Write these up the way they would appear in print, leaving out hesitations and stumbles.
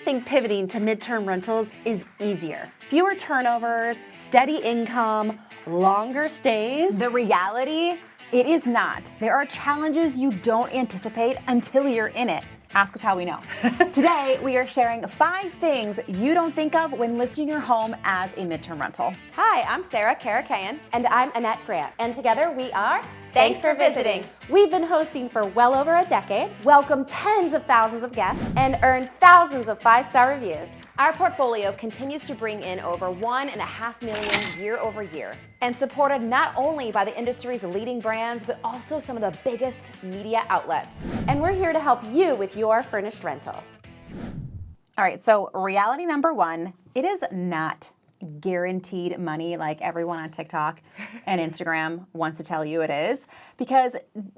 think pivoting to midterm rentals is easier. Fewer turnovers, steady income, longer stays. The reality, it is not. There are challenges you don't anticipate until you're in it. Ask us how we know. Today, we are sharing 5 things you don't think of when listing your home as a midterm rental. Hi, I'm Sarah Karakayan. And I'm Annette Grant. And together we are Thanks for visiting. We've been hosting for well over a decade, welcomed tens of thousands of guests, and earned thousands of 5-star reviews. Our portfolio continues to bring in over $1.5 million year over year. And supported not only by the industry's leading brands, but also some of the biggest media outlets. And we're here to help you with your furnished rental. All right, so reality number 1, it is not guaranteed money like everyone on TikTok and Instagram wants to tell you it is, because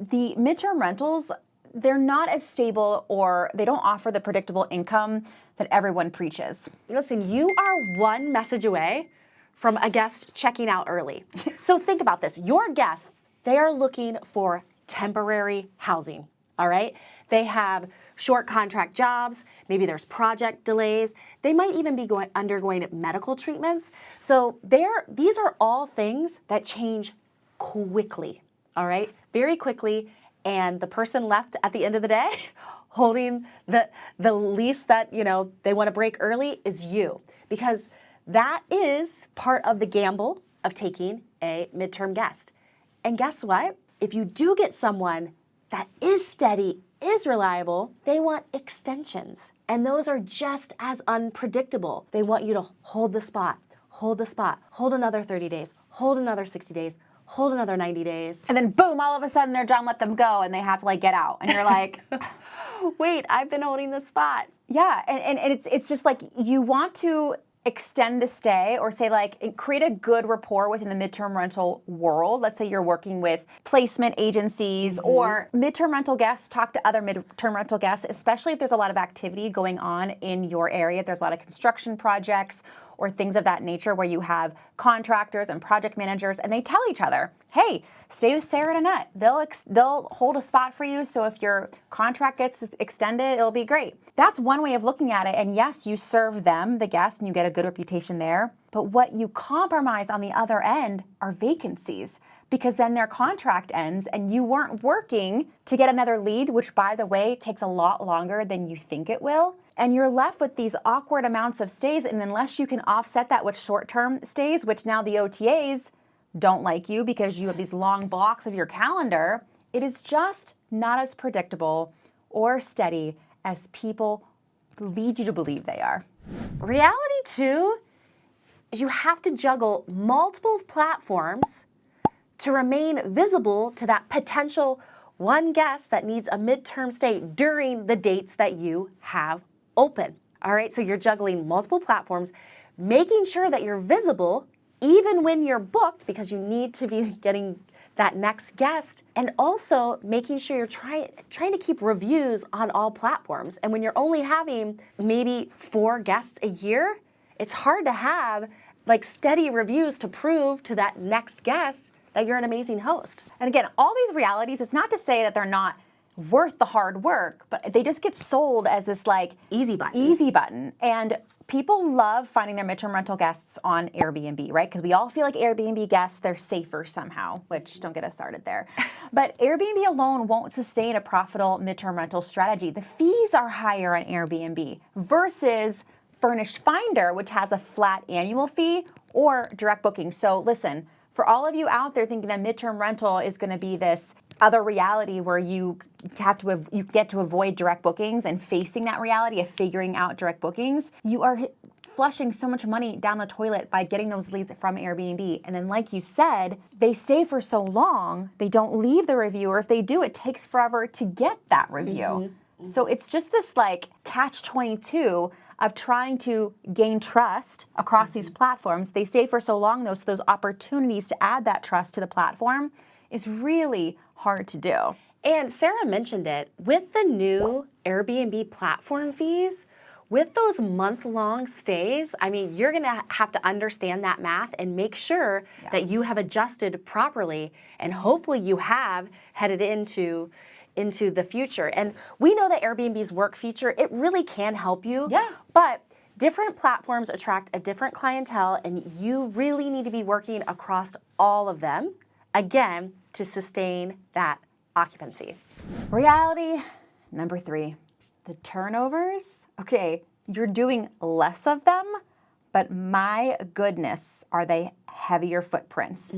the midterm rentals, they're not as stable, or they don't offer the predictable income that everyone preaches. Listen, you are one message away from a guest checking out early. So think about this. Your guests, they are looking for temporary housing, all right? They have short contract jobs. Maybe there's project delays. They might even be undergoing medical treatments. So these are all things that change quickly, all right? Very quickly. And the person left at the end of the day holding the lease that, they want to break early is you, because that is part of the gamble of taking a midterm guest. And guess what? If you do get someone that is steady, is reliable, they want extensions. And those are just as unpredictable. They want you to hold the spot, hold another 30 days, hold another 60 days, hold another 90 days. And then boom, all of a sudden they're done, let them go, and they have to get out. And you're like, wait, I've been holding the spot. Yeah, and it's just like you want to extend the stay, or say create a good rapport within the midterm rental world. Let's say you're working with placement agencies or midterm rental guests. Talk to other midterm rental guests, especially if there's a lot of activity going on in your area. If there's a lot of construction projects or things of that nature where you have contractors and project managers, and they tell each other, hey, stay with Sarah and Annette. They'll hold a spot for you, so if your contract gets extended, it'll be great. That's one way of looking at it, and yes, you serve them, the guest, and you get a good reputation there, but what you compromise on the other end are vacancies, because then their contract ends and you weren't working to get another lead, which, by the way, takes a lot longer than you think it will. And you're left with these awkward amounts of stays, and unless you can offset that with short-term stays, which now the OTAs don't like you because you have these long blocks of your calendar, it is just not as predictable or steady as people lead you to believe they are. Reality, too, is you have to juggle multiple platforms to remain visible to that potential one guest that needs a midterm stay during the dates that you have open. All right, so you're juggling multiple platforms, making sure that you're visible even when you're booked, because you need to be getting that next guest, and also making sure you're trying to keep reviews on all platforms. And when you're only having maybe 4 guests a year, it's hard to have steady reviews to prove to that next guest that you're an amazing host. And again, all these realities, it's not to say that they're not worth the hard work, but they just get sold as this easy button. And people love finding their midterm rental guests on Airbnb, right? Because we all feel like Airbnb guests, they're safer somehow, which don't get us started there. But Airbnb alone won't sustain a profitable midterm rental strategy. The fees are higher on Airbnb versus Furnished Finder, which has a flat annual fee, or direct booking. So listen, for all of you out there thinking that midterm rental is going to be this other reality where you get to avoid direct bookings, and facing that reality of figuring out direct bookings, you are flushing so much money down the toilet by getting those leads from Airbnb. And then, like you said, they stay for so long, they don't leave the review, or if they do, it takes forever to get that review. So it's just this catch-22 of trying to gain trust across these platforms. They stay for so long, though, so those opportunities to add that trust to the platform is really hard to do. And Sarah mentioned it, with the new Airbnb platform fees, with those month-long stays, you're going to have to understand that math and make sure that you have adjusted properly, and hopefully you have headed into the future. And we know that Airbnb's work feature, it really can help you. Yeah. But different platforms attract a different clientele, and you really need to be working across all of them, again, to sustain that occupancy. Reality number 3, the turnovers. Okay, you're doing less of them, but my goodness, are they heavier footprints?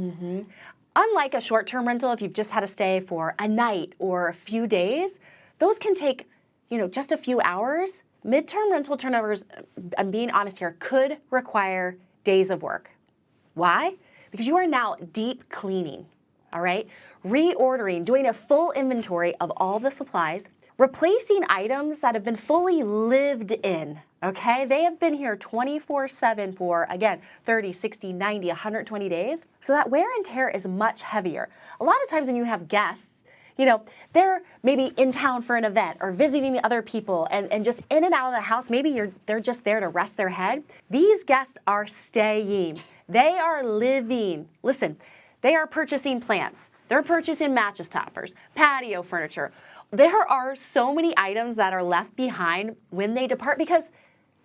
Unlike a short-term rental, if you've just had to stay for a night or a few days, those can take, just a few hours. Midterm rental turnovers, I'm being honest here, could require days of work. Why? Because you are now deep cleaning, all right? Reordering, doing a full inventory of all the supplies, replacing items that have been fully lived in, okay? They have been here 24/7 for, again, 30, 60, 90, 120 days. So that wear and tear is much heavier. A lot of times when you have guests, they're maybe in town for an event or visiting other people and just in and out of the house. Maybe they're just there to rest their head. These guests are staying. They are living. Listen, they are purchasing plants. They're purchasing mattress toppers, patio furniture. There are so many items that are left behind when they depart because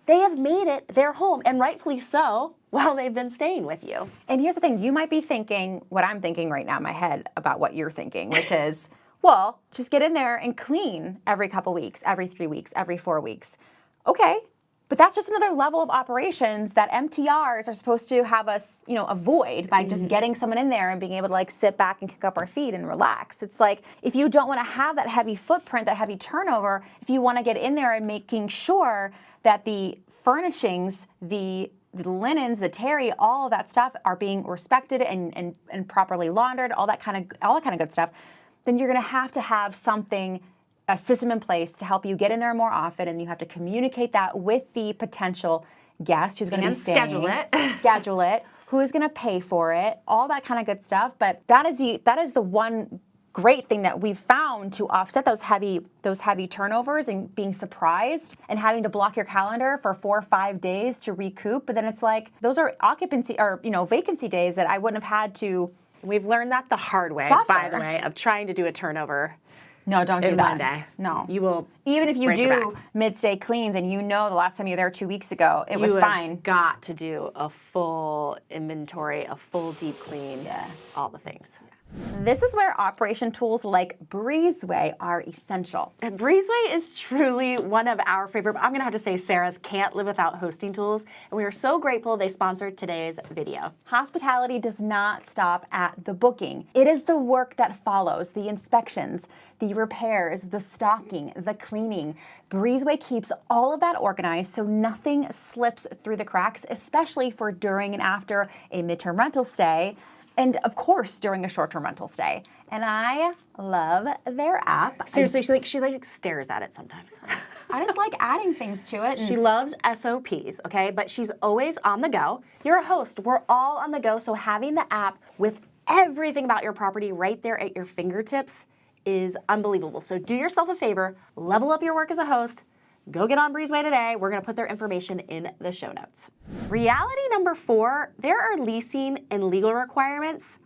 they have made it their home, and rightfully so, while they've been staying with you. And here's the thing, you might be thinking what I'm thinking right now in my head about what you're thinking, which is, well, just get in there and clean every couple weeks, every 3 weeks, every 4 weeks. Okay, but that's just another level of operations that MTRs are supposed to have us, avoid by just getting someone in there and being able to sit back and kick up our feet and relax. It's like, if you don't want to have that heavy footprint, that heavy turnover, if you want to get in there and making sure that the furnishings, the linens, the terry, all of that stuff are being respected and properly laundered, all that kind of good stuff, then you're going to have something, a system in place to help you get in there more often, and you have to communicate that with the potential guest who's going to be staying. Schedule it. Who's going to pay for it? All that kind of good stuff. But that is the one great thing that we've found to offset those heavy turnovers and being surprised and having to block your calendar for 4 or 5 days to recoup. But then it's like those are occupancy or vacancy days that I wouldn't have had to. We've learned that the hard way, suffer. by the way, of trying to do a turnover. No, don't do in that. One day. No. You will. Even if you do mid-stay cleans and the last time you were there 2 weeks ago, it was fine. You've got to do a full inventory, a full deep clean, all the things. This is where operation tools like Breezeway are essential. And Breezeway is truly one of our favorite. I'm going to have to say Sarah's can't live without hosting tools, and we are so grateful they sponsored today's video. Hospitality does not stop at the booking. It is the work that follows, the inspections, the repairs, the stocking, the cleaning. Breezeway keeps all of that organized so nothing slips through the cracks, especially for during and after a midterm rental stay. And of course, during a short-term rental stay. And I love their app. Seriously, she stares at it sometimes. I just like adding things to it. She loves SOPs, okay? But she's always on the go. You're a host. We're all on the go. So having the app with everything about your property right there at your fingertips is unbelievable. So do yourself a favor, level up your work as a host. Go get on Breezeway today. We're going to put their information in the show notes. Reality number 4, there are leasing and legal requirements.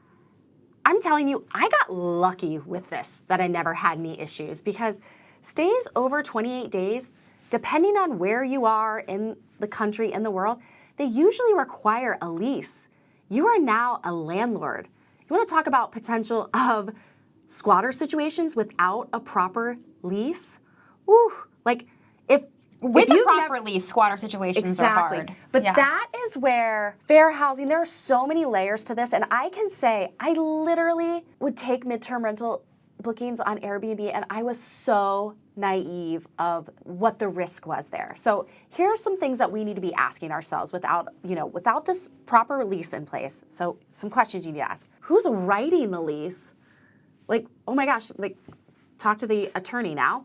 I'm telling you, I got lucky with this, that I never had any issues, because stays over 28 days, depending on where you are in the country, in the world, they usually require a lease. You are now a landlord. You want to talk about potential of squatter situations without a proper lease? Woo, With a proper lease, squatter situations are hard. But that is where fair housing, there are so many layers to this. And I can say, I literally would take midterm rental bookings on Airbnb, and I was so naive of what the risk was there. So here are some things that we need to be asking ourselves without this proper lease in place. So some questions you need to ask. Who's writing the lease? Oh my gosh, talk to the attorney now.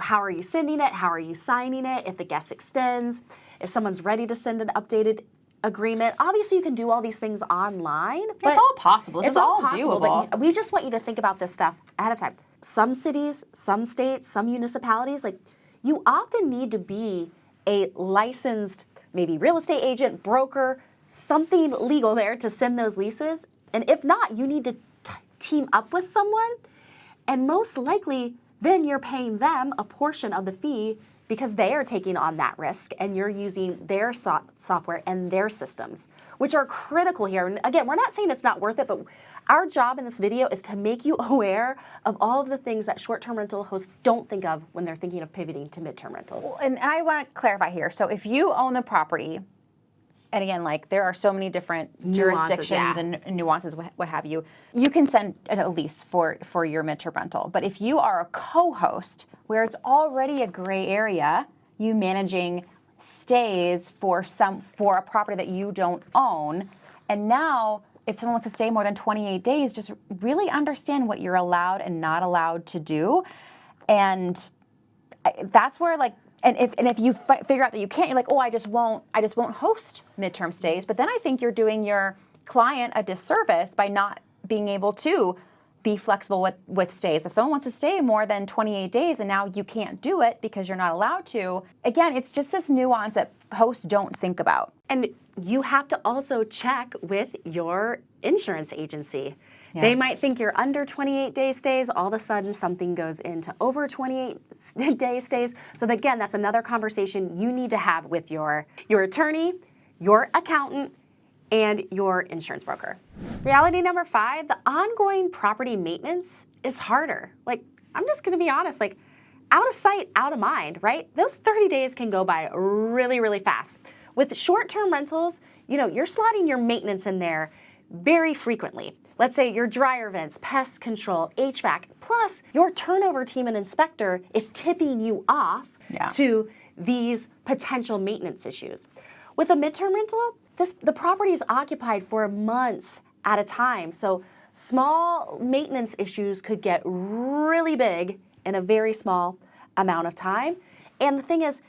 How are you sending it? How are you signing it? If the guest extends, if someone's ready to send an updated agreement. Obviously, you can do all these things online. But it's all possible. It's all possible, doable. But we just want you to think about this stuff ahead of time. Some cities, some states, some municipalities, you often need to be a licensed, maybe real estate agent, broker, something legal there to send those leases. And if not, you need to team up with someone. And most likely, then you're paying them a portion of the fee because they are taking on that risk and you're using their software and their systems, which are critical here. And again, we're not saying it's not worth it, but our job in this video is to make you aware of all of the things that short-term rental hosts don't think of when they're thinking of pivoting to midterm rentals. And I want to clarify here. So if you own the property, and again, like there are so many different jurisdictions and nuances, what have you, you can send a lease for your midterm rental. But if you are a co-host where it's already a gray area, you managing stays for a property that you don't own, and now if someone wants to stay more than 28 days, just really understand what you're allowed and not allowed to do. And that's where like, and if you figure out that you can't, you're like, oh, I just won't host midterm stays. But then I think you're doing your client a disservice by not being able to be flexible with stays. If someone wants to stay more than 28 days and now you can't do it because you're not allowed to, again, it's just this nuance that hosts don't think about. And you have to also check with your insurance agency. Yeah. They might think you're under 28-day stays. All of a sudden, something goes into over 28-day stays. So again, that's another conversation you need to have with your attorney, your accountant, and your insurance broker. Reality number 5, the ongoing property maintenance is harder. Like, I'm just going to be honest, like, out of sight, out of mind, right? Those 30 days can go by really, really fast. With short-term rentals, you know, you're slotting your maintenance in there very frequently. Let's say your dryer vents, pest control, HVAC, plus your turnover team and inspector is tipping you off to these potential maintenance issues. With a midterm rental, the property is occupied for months at a time. So small maintenance issues could get really big in a very small amount of time. And the thing is,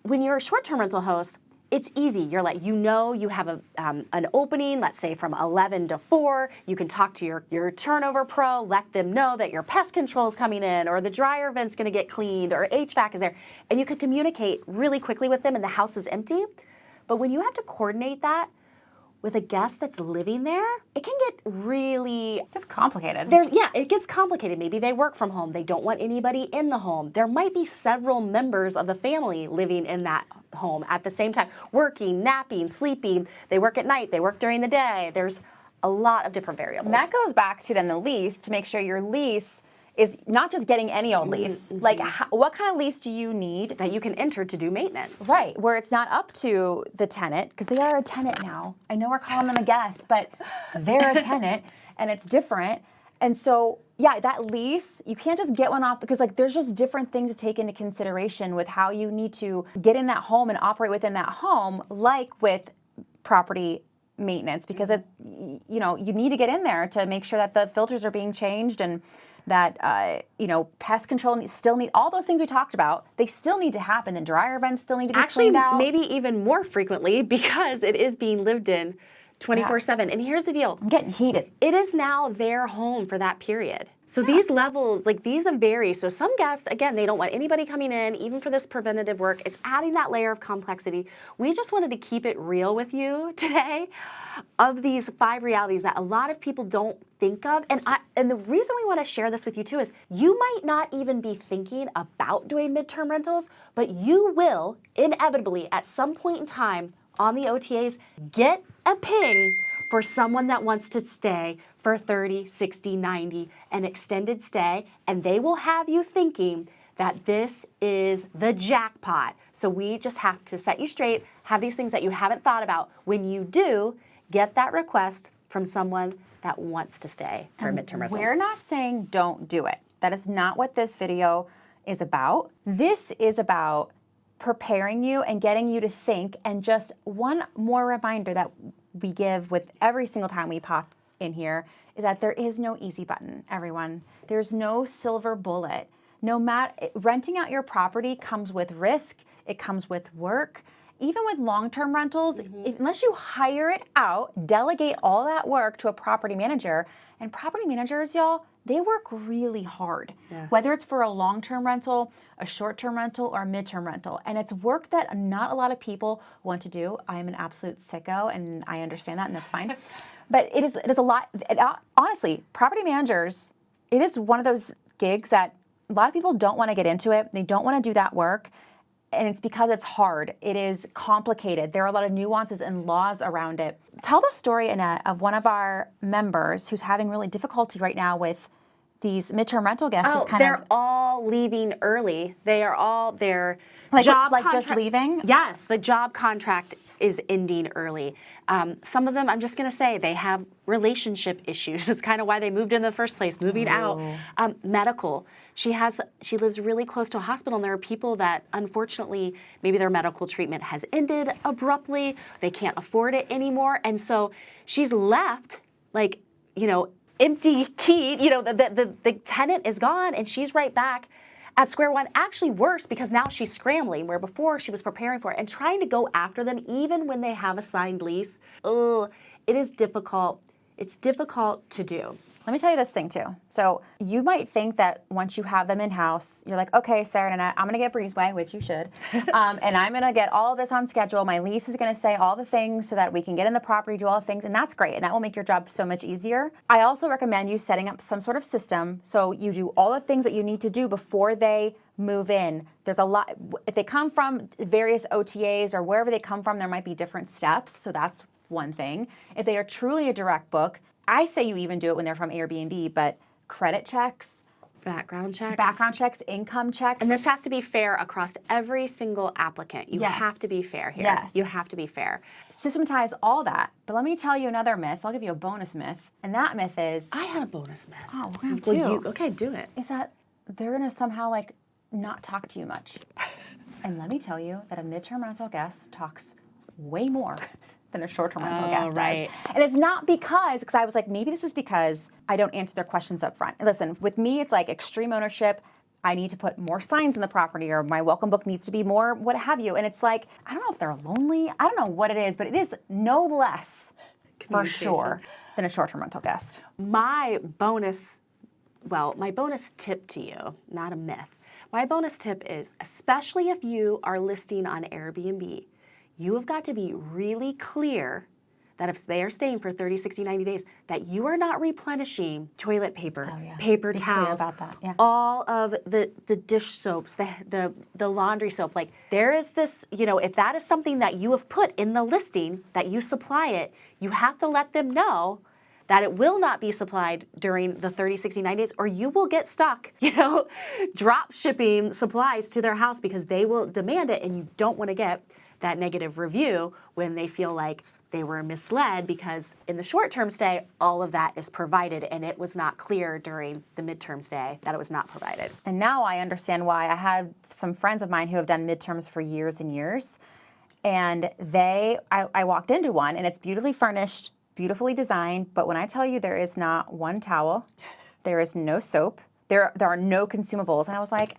when you're a short-term rental host, it's easy. You're like, you know, you have an opening, let's say from 11 to 4. You can talk to your turnover pro, let them know that your pest control is coming in, or the dryer vent's going to get cleaned, or HVAC is there. And you can communicate really quickly with them and the house is empty. But when you have to coordinate that with a guest that's living there, it can get really... It's complicated. It gets complicated. Maybe they work from home. They don't want anybody in the home. There might be several members of the family living in that home at the same time, working, napping, sleeping. They work at night. They work during the day. There's a lot of different variables. And that goes back to then the lease, to make sure your lease is not just getting any old lease. Mm-hmm. Like, what kind of lease do you need? That you can enter to do maintenance. Right, where it's not up to the tenant, because they are a tenant now. I know we're calling them a guest, but they're a tenant, and it's different. And so, yeah, that lease, you can't just get one off, because like there's just different things to take into consideration with how you need to get in that home and operate within that home, like with property maintenance, because it, you know, you need to get in there to make sure that the filters are being changed and that, you know, pest control still need, all those things we talked about, they still need to happen. The dryer vents still need to be cleaned out. Maybe even more frequently, because it is being lived in 24/7. And here's the deal. I'm getting heated. It is now their home for that period. So these levels, like these vary. So some guests, again, they don't want anybody coming in, even for this preventative work. It's adding that layer of complexity. We just wanted to keep it real with you today of these 5 realities that a lot of people don't think of. And the reason we want to share this with you too is you might not even be thinking about doing midterm rentals, but you will inevitably at some point in time on the OTAs get a ping for someone that wants to stay for 30, 60, 90, an extended stay, and they will have you thinking that this is the jackpot. So we just have to set you straight, have these things that you haven't thought about. When you do, get that request from someone that wants to stay for a midterm rental. We're not saying don't do it. That is not what this video is about. This is about preparing you and getting you to think, and just one more reminder that we give with every single time we pop in here is that there is no easy button, everyone. There's no silver bullet. No matter, renting out your property comes with risk, it comes with work. Even with long-term rentals, unless you hire it out, delegate all that work to a property manager, and property managers, y'all, they work really hard, whether it's for a long-term rental, a short-term rental, or a midterm rental. And it's work that not a lot of people want to do. I am an absolute sicko, and I understand that, and that's fine. But it is a lot. Honestly, property managers, it is one of those gigs that a lot of people don't want to get into it. They don't want to do that work. and it's because it's hard. It is complicated. There are a lot of nuances and laws around it. Tell the story, Annette, of one of our members who's having really difficulty right now with these midterm rental guests. Oh, they're all leaving early. They are all their like job just leaving. Yes, the job contract is ending early. Some of them, I'm just going to say, they have relationship issues. It's kind of why they moved in the first place, moving out. Medical. She lives really close to a hospital, and there are people that, unfortunately, maybe their medical treatment has ended abruptly. They can't afford it anymore. And so she's left, like, empty keyed. The tenant is gone, and she's right back at square one. Actually worse, because now she's scrambling, where before she was preparing for it and trying to go after them even when they have a signed lease. Oh, it is difficult. It's difficult to do. Let me tell you this thing too. So you might think that once you have them in-house, you're like, okay, Sarah and Annette, I'm going to get Breezeway, which you should. And I'm going to get all of this on schedule. My lease is going to say all the things so that we can get in the property, do all the things. And that's great. And that will make your job so much easier. I also recommend you setting up some sort of system so you do all the things that you need to do before they move in. There's a lot. If they come from various OTAs or wherever they come from, there might be different steps. So that's one thing. If they are truly a direct book, I say you even do it when they're from Airbnb, but credit checks, background checks, income checks. And this has to be fair across every single applicant. You have to be fair here. Yes. You have to be fair. Systematize all that. But let me tell you another myth. I'll give you a bonus myth. And that myth is... I had a bonus myth. Oh, we're going to have two. Okay, do it. Is that they're going to somehow not talk to you much. And let me tell you that a midterm rental guest talks way more than a short-term rental guest does. And it's not because I was like, maybe this is because I don't answer their questions up front. And listen, with me, it's like extreme ownership. I need to put more signs in the property, or my welcome book needs to be more what have you. And it's like, I don't know if they're lonely. I don't know what it is, but it is no less, for sure, than a short-term rental guest. My bonus tip to you, not a myth. My bonus tip is, especially if you are listing on Airbnb, you have got to be really clear that if they are staying for 30, 60, 90 days, that you are not replenishing toilet paper, paper towels, all of the dish soaps, the laundry soap. Like, there is this, if that is something that you have put in the listing, that you supply it, you have to let them know that it will not be supplied during the 30, 60, 90 days, or you will get stuck, drop shipping supplies to their house because they will demand it, and you don't want to get that negative review when they feel like they were misled, because in the short-term stay, all of that is provided, and it was not clear during the midterm stay that it was not provided. And now I understand why. I had some friends of mine who have done midterms for years and years, and I walked into one, and it's beautifully furnished, beautifully designed, but when I tell you there is not one towel, there is no soap, there are no consumables, and I was like,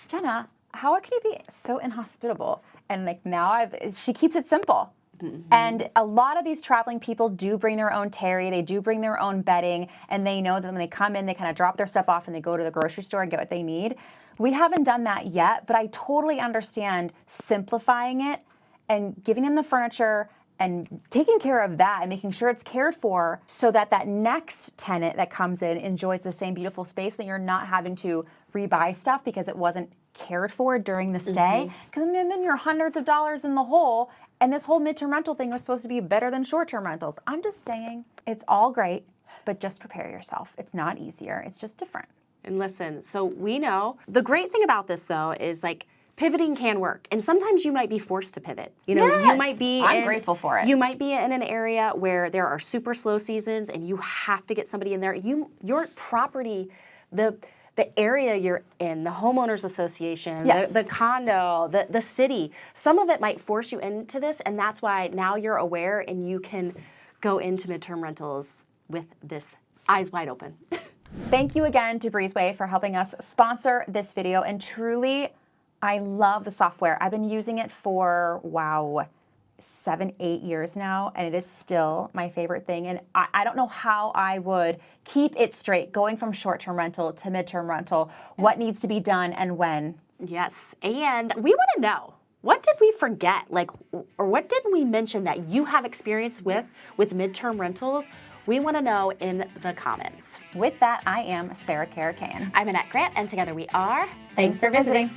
Jenna, how can you be so inhospitable? And now she keeps it simple. Mm-hmm. And a lot of these traveling people do bring their own terry, they do bring their own bedding, and they know that when they come in, they kind of drop their stuff off and they go to the grocery store and get what they need. We haven't done that yet, but I totally understand simplifying it and giving them the furniture and taking care of that and making sure it's cared for, so that that next tenant that comes in enjoys the same beautiful space, that you're not having to rebuy stuff because it wasn't cared for during the stay. Because then you're hundreds of dollars in the hole, and this whole midterm rental thing was supposed to be better than short-term rentals. I'm just saying, it's all great, but just prepare yourself. It's not easier, it's just different. And listen, so we know, the great thing about this though is pivoting can work, and sometimes you might be forced to pivot. You might be. I'm grateful for it. You might be in an area where there are super slow seasons, and you have to get somebody in there. Your property, the area you're in, the homeowners association, the condo, the city. Some of it might force you into this, and that's why now you're aware and you can go into midterm rentals with this eyes wide open. Thank you again to Breezeway for helping us sponsor this video, and truly, I love the software. I've been using it for, 7, 8 years now, and it is still my favorite thing. And I don't know how I would keep it straight, going from short-term rental to midterm rental, what needs to be done and when. Yes, and we want to know, what did we forget? Or what didn't we mention that you have experience with midterm rentals? We want to know in the comments. With that, I am Sarah Karakayan. I'm Annette Grant, and together we are Thanks for visiting.